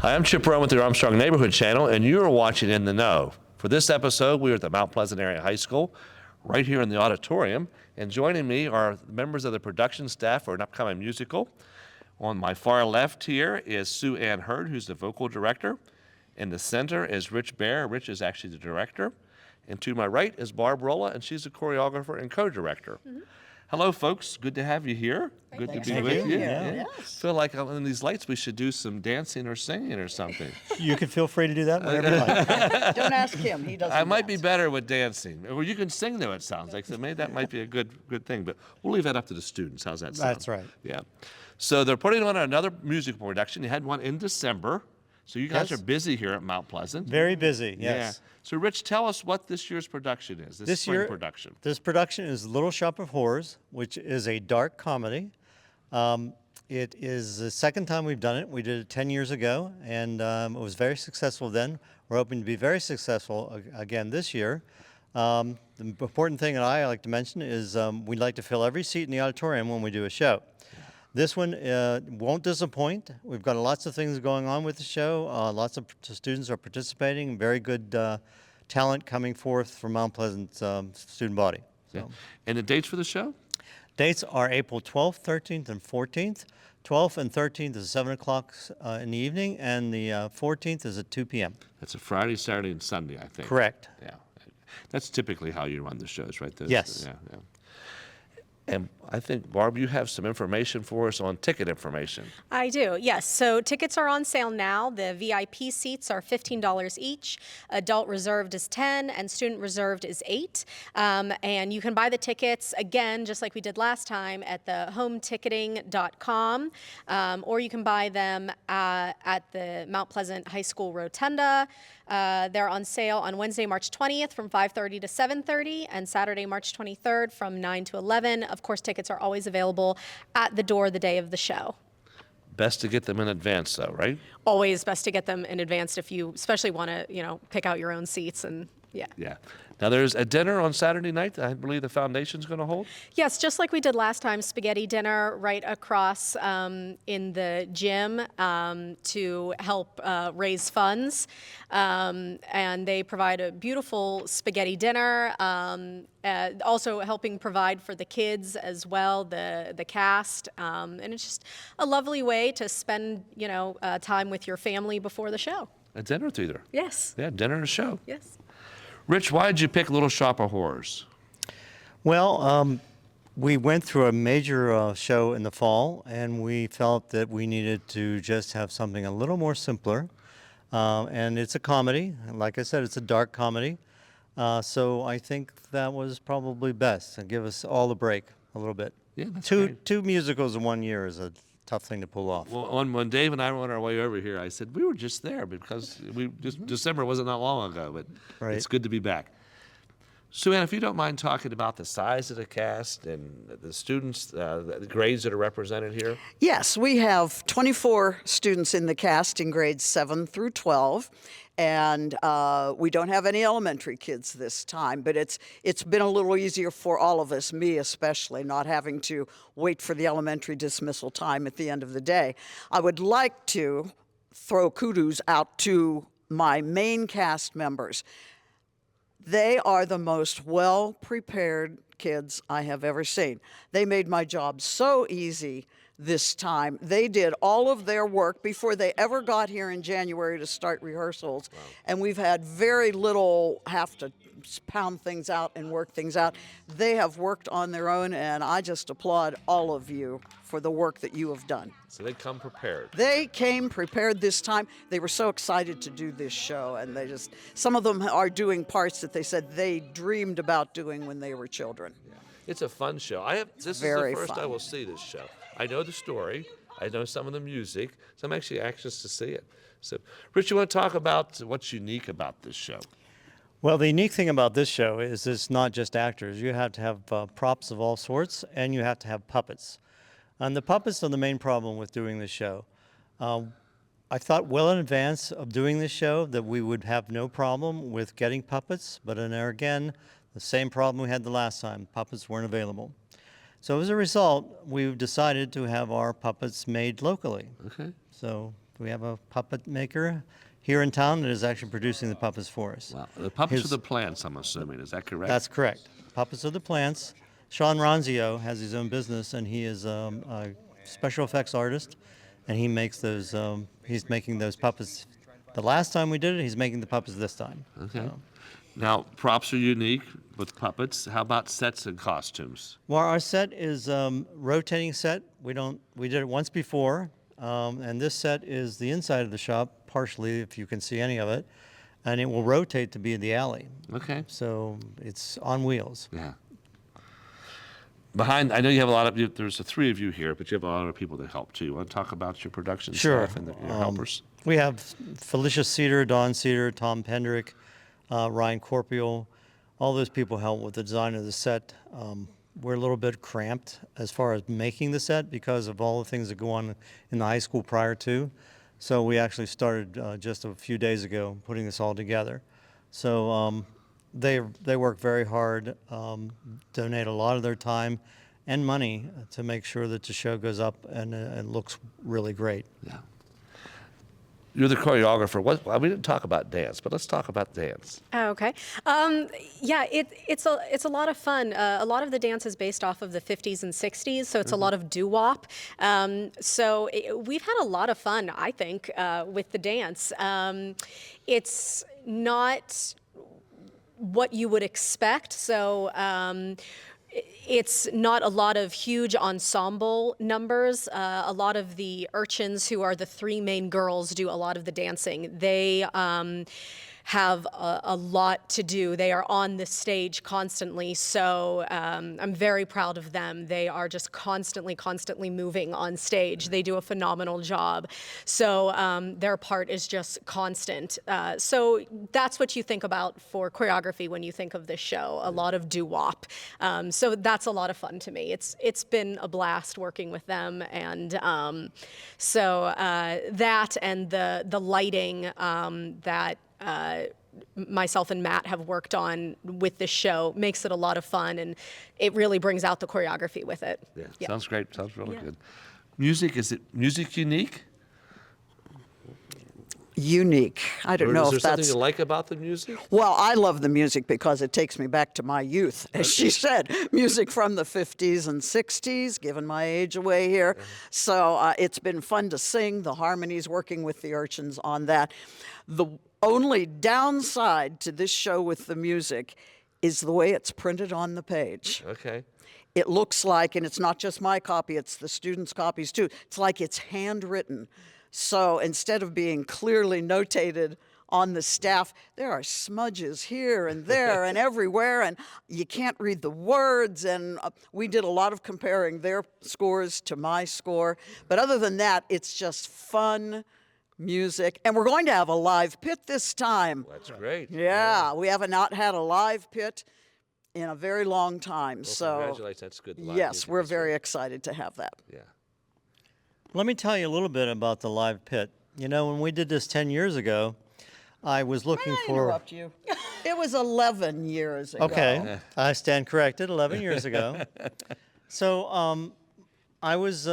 Hi, I'm Chip Rowan with the Armstrong Neighborhood Channel, and you are watching In the Know. For this episode, we are at the Mount Pleasant Area High School, right here in the auditorium, and joining me are members of the production staff for an upcoming musical. On my far left here is Sue Ann Hurd, who's the vocal director. In the center is Rich Bear. Rich is actually the director. And to my right is Barb Rolla, and she's the choreographer and co-director. Hello, folks. Good to have you here. Good to be with you. Yes. Feel like in these lights we should do some dancing or singing or something. You can feel free to do that whenever you like. Don't ask him. He doesn't. I might be dance. better with dancing. Or you can sing, though, it sounds like. So maybe that might be a good thing. But we'll leave that up to the students. How's that sound? That's right. Yeah. So they're putting on another musical production. You had one in December. So you guys Yes. are busy here at Mount Pleasant. Very busy, yes. Yeah. So, Rich, tell us what this year's production is, this spring year, production. This production is Little Shop of Horrors, which is a dark comedy. It is the second time we've done it. We did it 10 years ago, and it was very successful then. We're hoping to be very successful again this year. The important thing that I like to mention is we like to fill every seat in the auditorium when we do a show. This one won't disappoint. We've got lots of things going on with the show. Lots of students are participating. Very good talent coming forth from Mount Pleasant's student body. So. Yeah. And the dates for the show? Dates are April 12th, 13th, and 14th. 12th and 13th is 7 o'clock in the evening, and the 14th is at 2 p.m. That's a Friday, Saturday, and Sunday, I think. Correct. Yeah. That's typically how you run the shows, right? Yes. Yeah. And I think, Barb, you have some information for us on ticket information. I do, yes. So tickets are on sale now. The VIP seats are $15 each. Adult reserved is $10, and student reserved is $8. And you can buy the tickets, again, just like we did last time, at the hometicketing.com, or you can buy them at the Mount Pleasant High School Rotunda. They're on sale on Wednesday, March 20th from 5:30 to 7:30, and Saturday, March 23rd from 9 to 11. Of course, tickets are always available at the door the day of the show. Best to get them in advance, though, right? Always best to get them in advance if you especially want to, pick out your own seats and yeah. Yeah. Now, there's a dinner on Saturday night that I believe the foundation's going to hold. Yes, just like we did last time, spaghetti dinner right across in the gym to help raise funds. And they provide a beautiful spaghetti dinner, also helping provide for the kids as well, the cast. And it's just a lovely way to spend, time with your family before the show. A dinner theater. Yes. Yeah, dinner and a show. Yes. Rich, why did you pick Little Shop of Horrors? Well, we went through a major show in the fall, and we felt that we needed to just have something a little more simpler. And it's a comedy. And like I said, it's a dark comedy. So I think that was probably best and give us all a break a little bit. Yeah, that's two great. two musicals in 1 year is a tough thing to pull off. Well, when Dave and I were on our way over here, I said, we were just there because December wasn't that long ago, but Right. It's good to be back. Sue Ann, if you don't mind talking about the size of the cast and the students, the grades that are represented here. Yes, we have 24 students in the cast in grades 7 through 12. And we don't have any elementary kids this time, but it's been a little easier for all of us, me especially, not having to wait for the elementary dismissal time at the end of the day. I would like to throw kudos out to my main cast members. They are the most well-prepared kids I have ever seen. They made my job so easy this time. They did all of their work before they ever got here in January to start rehearsals. Wow. And we've had very little have to pound things out and work things out. They have worked on their own, and I just applaud all of you for the work that you have done. So they come prepared. They came prepared this time. They were so excited to do this show, and some of them are doing parts that they said they dreamed about doing when they were children. Yeah. It's a fun show. This is the very first fun. I will see this show. I know the story. I know some of the music. So I'm actually anxious to see it. So, Rich, you want to talk about what's unique about this show? Well, the unique thing about this show is it's not just actors. You have to have props of all sorts, and you have to have puppets. And the puppets are the main problem with doing this show. I thought well in advance of doing this show that we would have no problem with getting puppets, but there again, the same problem we had the last time. Puppets weren't available. So as a result, we've decided to have our puppets made locally. Okay. So We have a puppet maker here in town that is actually producing the puppets for us. Wow. The puppets are the plants, I'm assuming. Is that correct? That's correct. Puppets are the plants. Sean Ronzio has his own business, and he is a special effects artist, and he makes those. He's making those puppets. The last time we did it, he's making the puppets this time. Okay. So. Now, props are unique with puppets. How about sets and costumes? Well, our set is rotating set. We did it once before, and this set is the inside of the shop, partially, if you can see any of it, and it will rotate to be in the alley. Okay. So it's on wheels. Yeah. Behind, I know you have a lot of, there's the three of you here, but you have a lot of people that help too. You want to talk about your production Sure. staff and your helpers? We have Felicia Cedar, Dawn Cedar, Tom Pendrick, Ryan Corpiel. All those people help with the design of the set. We're a little bit cramped as far as making the set because of all the things that go on in the high school prior to. So we actually started just a few days ago putting this all together. So they work very hard, donate a lot of their time and money to make sure that the show goes up and looks really great. Yeah. You're the choreographer. Well, we didn't talk about dance, but let's talk about dance. Oh, okay. Yeah, it's a lot of fun. A lot of the dance is based off of the 50s and 60s, so it's a lot of doo-wop. We've had a lot of fun, I think, with the dance. It's not what you would expect. So it's not a lot of huge ensemble numbers. A lot of the urchins, who are the three main girls, do a lot of the dancing. They have a lot to do. They are on the stage constantly, so I'm very proud of them. They are just constantly moving on stage. They do a phenomenal job. So their part is just constant. So that's what you think about for choreography when you think of this show, a lot of doo-wop. So that's a lot of fun to me. It's been a blast working with them, and that and the lighting that myself and Matt have worked on with this show makes it a lot of fun, and it really brings out the choreography with it. Yeah. Sounds great. Sounds really good. Music, is it music unique? Unique. I don't know Is there if that's. something you like about the music? Well, I love the music because it takes me back to my youth, as she said. Music from the 50s and 60s, giving my age away here. So it's been fun to sing, the harmonies, working with the urchins on that. The only downside to this show with the music is the way it's printed on the page. Okay. It looks like, and it's not just my copy, it's the students' copies too, it's like it's handwritten. So instead of being clearly notated on the staff, there are smudges here and there and everywhere, and you can't read the words. And we did a lot of comparing their scores to my score. But other than that, it's just fun music. And we're going to have a live pit this time. That's great. Yeah, we have not had a live pit in a very long time. Well, so congratulations. That's good. Live yes, music we're is very great. excited to have that. Yeah. Let me tell you a little bit about the live pit. You know, when we did this 10 years ago, I was looking May I for. interrupt you? It was 11 years ago. Okay, I stand corrected. 11 years ago. So I was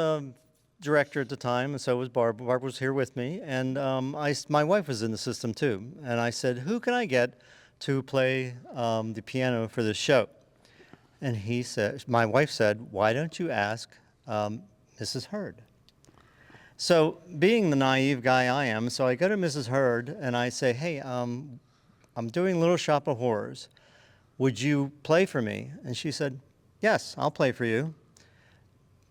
director at the time, and so was Barb. Barb was here with me, and my wife was in the system too. And I said, "Who can I get to play the piano for this show?" And my wife said, "Why don't you ask Mrs. Hurd?" So being the naive guy I am, so I go to Mrs. Hurd and I say, "Hey, I'm doing Little Shop of Horrors. Would you play for me?" And she said, "Yes, I'll play for you."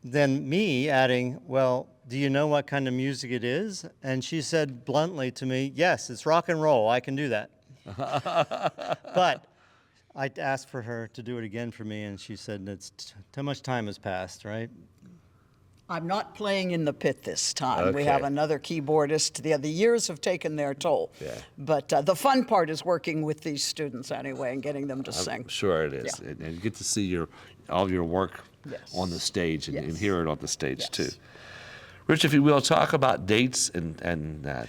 Then me adding, "Well, do you know what kind of music it is?" And she said bluntly to me, "Yes, it's rock and roll. I can do that." But I asked for her to do it again for me, and she said, "It's too much time has passed, right?" I'm not playing in the pit this time. We Okay. have another keyboardist. The years have taken their toll. Yeah. But the fun part is working with these students anyway and getting them to sing. I'm sure it is. Yeah. And you get to see all your work Yes. on the stage and Yes. hear it on the stage Yes. too. Rich, if you will, talk about dates and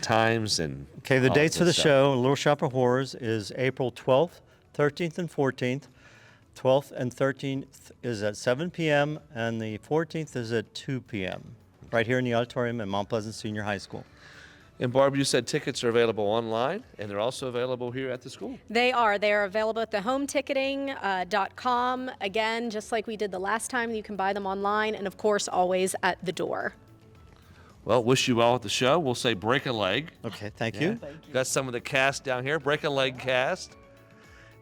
times and. Okay, the all dates that for the stuff. show, Little Shop of Horrors, is April 12th, 13th, and 14th. 12th and 13th is at 7 p.m., and the 14th is at 2 p.m., right here in the auditorium at Mount Pleasant Senior High School. And Barb, you said tickets are available online, and they're also available here at the school. They are. They are available at thehometicketing.com. Again, just like we did the last time, you can buy them online, and of course, always at the door. Well, wish you well at the show. We'll say break a leg. Okay, thank you. Got some of the cast down here. Break a leg cast.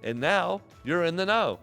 And now you're in the know.